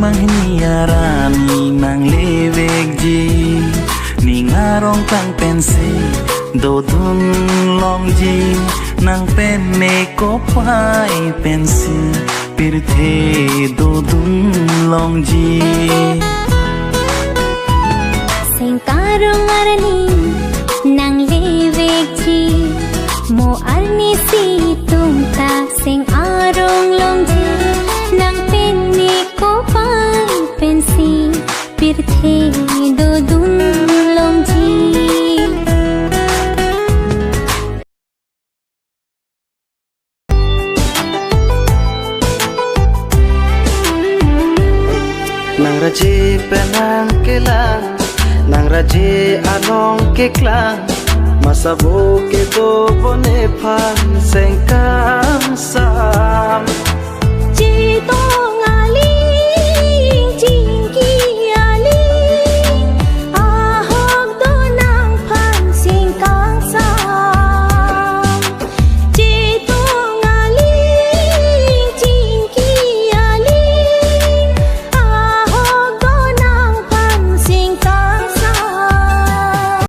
manghiniarami nang lewek ji ningarong tang pensi dodun long ji nang penne kopai pensi pirthe dodun long ji sengkarong arni nang lewek ji mo arni si tumta seng arong long ji nang penne kopai pensi pirthe dodun long ji nang raji penang kelang nang raji anong keklang masabo ke to bone phan sengkam sam